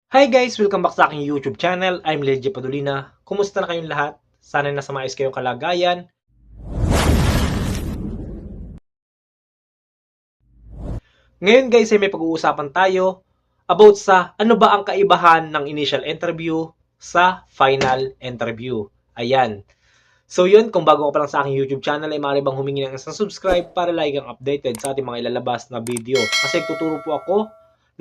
Hi guys! Welcome back sa aking YouTube channel. I'm Leggy Padulina. Kumusta na kayong lahat? Sana nasa maayos kayong kalagayan. Ngayon guys ay may pag-uusapan tayo about sa ano ba ang kaibahan ng initial interview sa final interview. Ayan. So yun, kung bago ka pa lang sa aking YouTube channel ay maaari bang humingi ng isang subscribe para lagi kang updated sa ating mga ilalabas na video. Kasi tuturo po ako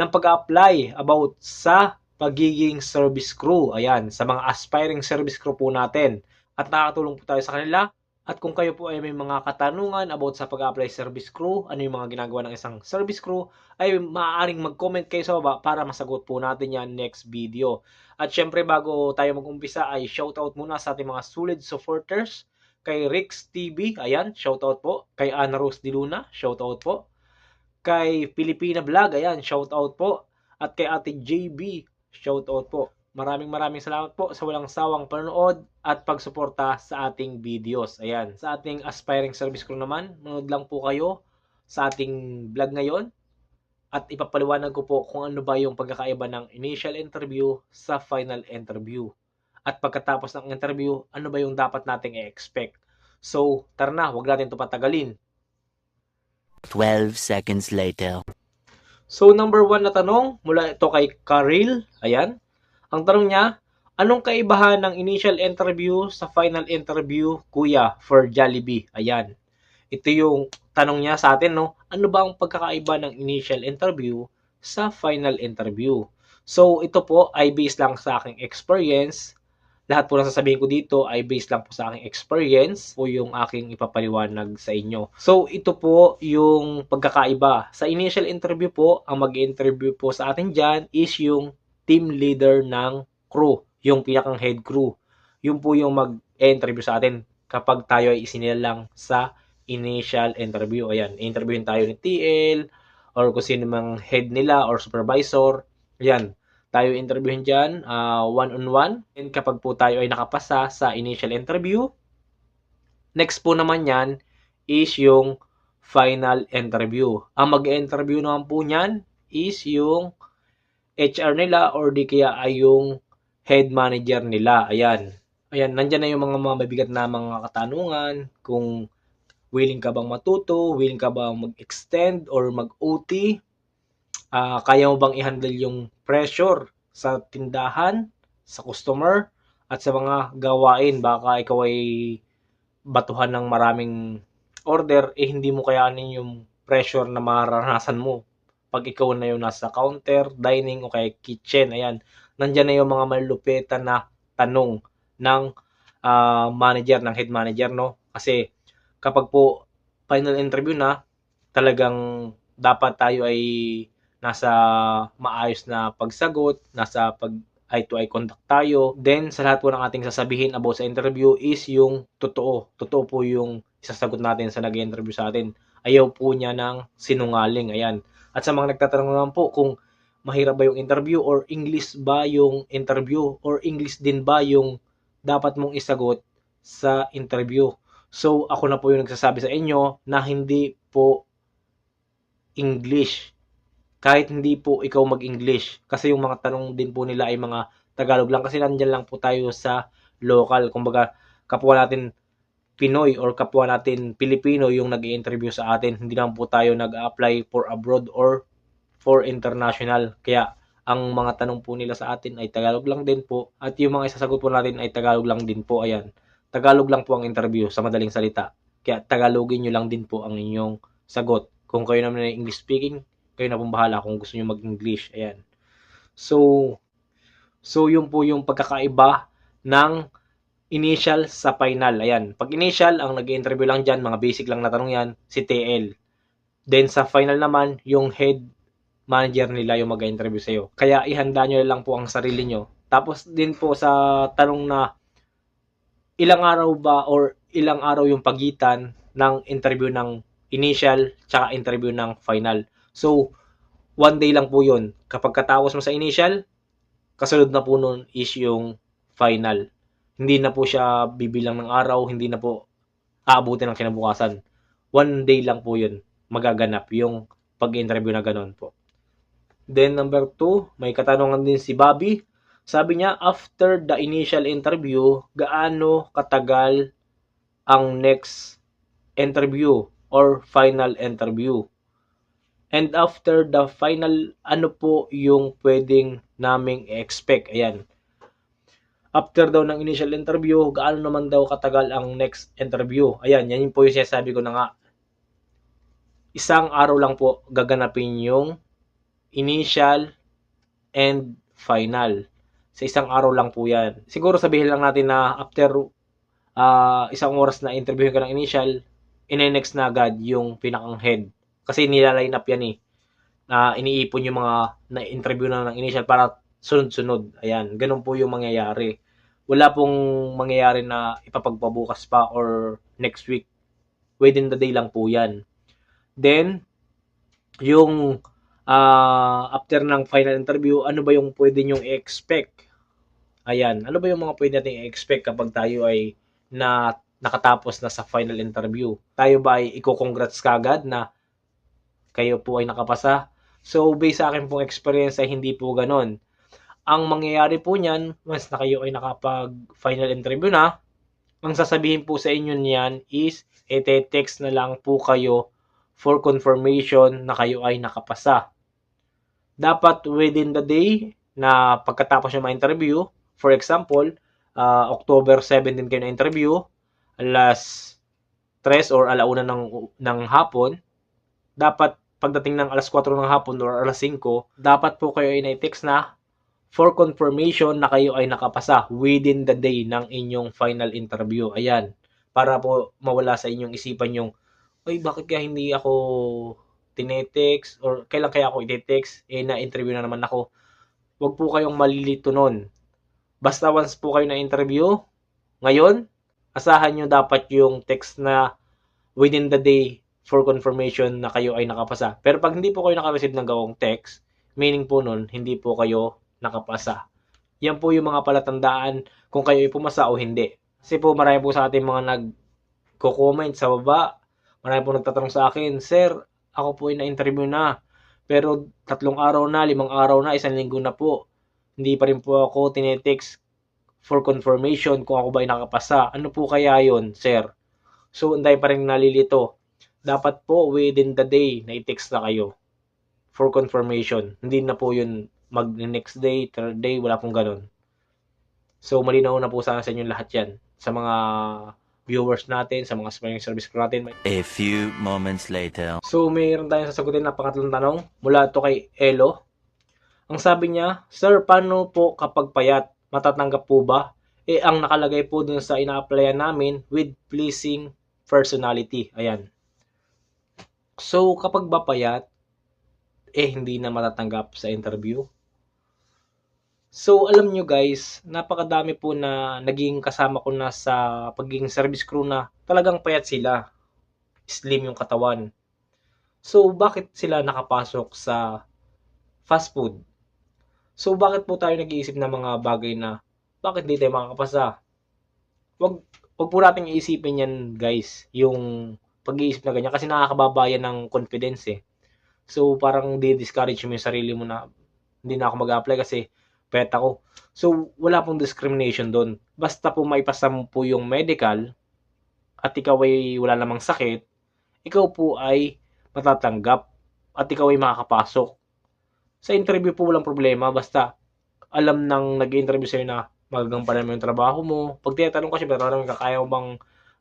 ng pag-apply about sa pagiging service crew. Ayan, sa mga aspiring service crew po natin. At nakakatulong po tayo sa kanila. At kung kayo po ay may mga katanungan about sa pag-apply service crew, ano yung mga ginagawa ng isang service crew, ay maaaring mag-comment kayo sa baba para masagot po natin yan next video. At syempre bago tayo mag-umpisa ay shoutout muna sa ating mga solid supporters. Kay Rix TV, ayan, shoutout po. Kay Ana Rose Di Luna, shoutout po. Kay Pilipina Vlog, ayan, shoutout po. At kay Ate JB, shoutout po. Maraming salamat po sa walang sawang panonood at pagsuporta sa ating videos. Ayan, sa ating aspiring service crew naman, manood lang po kayo sa ating vlog ngayon at ipapaliwanag ko po kung ano ba yung pagkakaiba ng initial interview sa final interview. At pagkatapos ng interview, ano ba yung dapat nating i-expect. So, tara na, huwag natin ito patagalin. 12 seconds later. So, number 1 na tanong, mula ito kay Karil. Ayan. Ang tanong niya, anong kaibahan ng initial interview sa final interview, kuya, for Jollibee? Ayan. Ito yung tanong niya sa atin, no? Ano ba ang pagkakaiba ng initial interview sa final interview? So, ito po ay based lang sa aking experience. Lahat po ng sasabihin ko dito ay based lang po sa aking experience o yung aking ipapaliwanag sa inyo. So, ito po yung pagkakaiba. Sa initial interview po, ang mag-interview po sa atin dyan is yung team leader ng crew, yung pinakang head crew. Yun po yung mag-interview sa atin kapag tayo ay isinilang sa initial interview. Ayan, interviewin tayo ni TL or kung sino mang head nila or supervisor. Ayan, tayo interviewin dyan, one-on-one. And kapag po tayo ay nakapasa sa initial interview, next po naman yan is yung final interview. Ang mag-interview naman po niyan is yung HR nila or di kaya ay yung head manager nila. Ayan. Ayan, nandyan na yung mga mabibigat na mga katanungan, kung willing ka bang matuto, willing ka bang mag-extend or mag-OT, kaya mo bang i-handle yung pressure sa tindahan, sa customer, at sa mga gawain. Baka ikaw ay batuhan ng maraming order, hindi mo kayanin yung pressure na mararanasan mo pag ikaw na yung nasa counter, dining, o kaya kitchen. Ayan, nandyan na yung mga malupitan na tanong ng manager, ng head manager, no? Kasi kapag po final interview na, talagang dapat tayo ay nasa maayos na pagsagot, nasa eye to eye contact tayo. Then, sa lahat po ng ating sasabihin about sa interview is yung totoo. Totoo po yung isasagot natin sa nag-interview sa atin. Ayaw po niya ng sinungaling. Ayan. At sa mga nagtatanong naman po kung mahirap ba yung interview or English ba yung interview or English din ba yung dapat mong isagot sa interview. So, ako na po yung nagsasabi sa inyo na hindi po English. Kahit hindi po ikaw mag-English. Kasi yung mga tanong din po nila ay mga Tagalog lang. Kasi nandyan lang po tayo sa local. Kumbaga, kapwa natin Pinoy or kapwa natin Pilipino yung nag-i-interview sa atin. Hindi naman po tayo nag-apply for abroad or for international. Kaya, ang mga tanong po nila sa atin ay Tagalog lang din po. At yung mga isasagot po natin ay Tagalog lang din po. Ayan. Tagalog lang po ang interview sa madaling salita. Kaya Tagalogin nyo lang din po ang inyong sagot. Kung kayo naman ay English speaking, kayo na pong bahala kung gusto nyo mag-English. Ayan. So, yun po yung pagkakaiba ng initial sa final. Ayan. Pag initial, ang nag-interview lang dyan, mga basic lang na tanong yan, si TL. Then sa final naman, yung head manager nila yung mag-interview sa'yo. Kaya ihanda nyo lang po ang sarili nyo. Tapos din po sa tanong na ilang araw ba or ilang araw yung pagitan ng interview ng initial tsaka interview ng final. So, one day lang po yun. Kapag katapos mo sa initial, kasunod na po nun is yung final. Hindi na po siya bibilang ng araw, hindi na po aabutin ng kinabukasan. One day lang po yun magaganap yung pag-interview na ganun po. Then number 2, may katanungan din si Bobby. Sabi niya, after the initial interview, gaano katagal ang next interview or final interview? And after the final, ano po yung pwedeng naming expect? Ayan. After daw ng initial interview, gaano naman daw katagal ang next interview? Ayan, yan yung po yung sinasabi ko na nga. Isang araw lang po gaganapin yung initial and final. Sa isang araw lang po yan. Siguro sabihin lang natin na after isang oras na interviewin ka ng initial, ine-next na agad yung pinakang head. Kasi nila-line up yan eh. Iniipon yung mga na-interview na ng initial para sunod-sunod. Ayan, ganun po yung mangyayari. Wala pong mangyayari na ipapagpabukas pa or next week. Within the day lang po yan. Then, yung after ng final interview, ano ba yung pwede nyong i-expect? Ayan, ano ba yung mga pwede natin i-expect kapag tayo ay nakatapos na sa final interview? Tayo ba ay i-congrats kagad na kayo po ay nakapasa? So, based sa akin pong experience ay hindi po ganon. Ang mangyayari po niyan, once na kayo ay nakapag-final interview na, ang sasabihin po sa inyo niyan is, ite-text na lang po kayo for confirmation na kayo ay nakapasa. Dapat within the day na pagkatapos ng interview, for example, October 17 kayo na interview, alas 3 or alauna ng hapon, dapat pagdating ng alas 4 ng hapon or alas 5, dapat po kayo ay na-text na for confirmation na kayo ay nakapasa within the day ng inyong final interview. Ayan, para po mawala sa inyong isipan yung, ay bakit kaya hindi ako tinetext or kailan kaya ako i-text, na-interview na naman ako. Huwag po kayong malilito nun. Basta once po kayo na-interview, ngayon, asahan nyo dapat yung text na within the day for confirmation na kayo ay nakapasa. Pero pag hindi po kayo naka-receive ng gawang text, meaning po nun, hindi po kayo nakapasa. Yan po yung mga palatandaan kung kayo ay pumasa o hindi. Kasi po marami po sa ating mga nagko-comment sa baba. Marami po nagtatanong sa akin, Sir, ako po ay na-interview na. Pero 3 araw na, 5 araw na, 1 linggo na po. Hindi pa rin po ako tinetext for confirmation kung ako ba ay nakapasa. Ano po kaya yon, Sir? So, hindi pa rin nalilito. Dapat po within the day na i-text na kayo for confirmation. Hindi na po yun next day, third day, wala pong ganun. So, malinaw na po sana sa inyo lahat yan. Sa mga viewers natin, sa mga streaming service ko natin. A few moments later. So, mayroon tayong sasagutin na pangatlong tanong mula ito kay Elo. Ang sabi niya, Sir, paano po kapag payat? Matatanggap po ba? Ang nakalagay po dun sa ina-applyan namin with pleasing personality. Ayan. So, kapag ba payat, hindi na matatanggap sa interview. So, alam nyo guys, napakadami po na naging kasama ko na sa pagiging service crew na talagang payat sila. Slim yung katawan. So, bakit sila nakapasok sa fast food? So, bakit po tayo nag-iisip ng mga bagay na bakit di tayo makakapasa? Wag po natin iisipin yan guys, yung pag-iisip na ganyan kasi nakakababayan ng confidence eh. So, parang di-discourage mo yung sarili mo na hindi na ako mag-apply kasi pet ako. So, wala pong discrimination doon. Basta po maipasa mo po yung medical at ikaw ay wala namang sakit, ikaw po ay matatanggap at ikaw ay makakapasok. Sa interview po walang problema, basta alam nang nag-interview sa'yo na magagampanan mo yung trabaho mo. Pag tinatanong kasi, kaya mo bang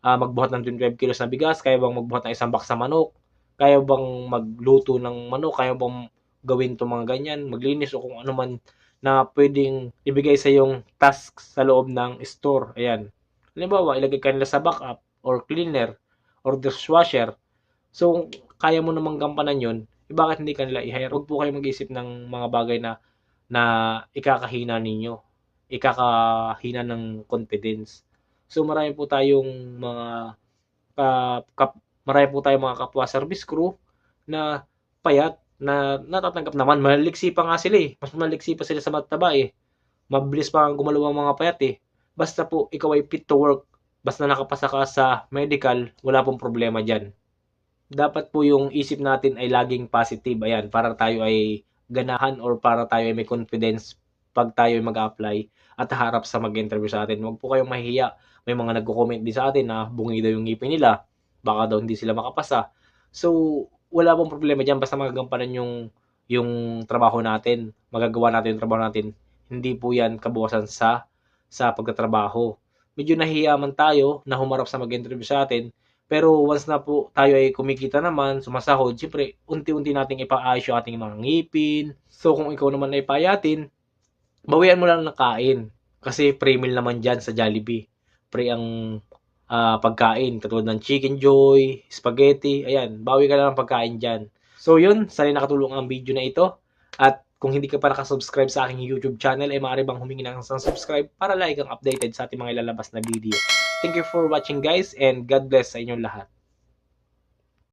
magbuhat ng 25 kilos na bigas? Kaya bang magbuhat ng 1 box na manok? Kaya bang magluto ng manok? Kaya bang gawin itong mga ganyan? Maglinis o kung ano man na pwedeng ibigay sa yung task sa loob ng store. Ayan. Halimbawa, ilagay ka nila sa backup or cleaner or dishwasher. So, kaya mo namang gampanan yun, bakit hindi ka nila i-hire? Huwag po kayo mag-isip ng mga bagay na ikakahina ninyo. Ikakahina ng confidence. So, marami po tayong mga kapwa service crew na payat na natatanggap naman. Maliksi pa nga sila eh. Mas maliksi pa sila sa mataba eh. Mabilis pa ang gumalaw ang mga payat eh. Basta po, ikaw ay fit to work. Basta nakapasa ka sa medical, wala pong problema dyan. Dapat po yung isip natin ay laging positive. Ayan, para tayo ay ganahan or para tayo ay may confidence pag tayo ay mag-apply at harap sa mag-interview sa atin. Huwag po kayong mahihiya. May mga nagko-comment din sa atin na bungi daw yung ngipin nila, baka daw hindi sila makapasa. So, wala pong problema diyan basta magagampanan yung trabaho natin. Magagawa natin yung trabaho natin. Hindi po 'yan kabawasan sa pagtatrabaho. Medyo nahihiya man tayo na humarap sa mag-interview sa atin, pero once na po tayo ay kumikita naman, sumasahod, siyempre unti-unti nating ipaayos yung ating mga ngipin. So kung ikaw naman ay payatin, bawian mo lang ng kain. Kasi free meal naman dyan sa Jollibee. Free ang pagkain, katulad ng Chicken Joy, spaghetti, ayan, bawi ka lang ng pagkain dyan. So yun, sana nakatulong ang video na ito. At kung hindi ka pa nakasubscribe sa aking YouTube channel, ay maaari bang humingi ng isang subscribe para like kang updated sa ating mga ilalabas na video. Thank you for watching guys, and God bless sa inyong lahat.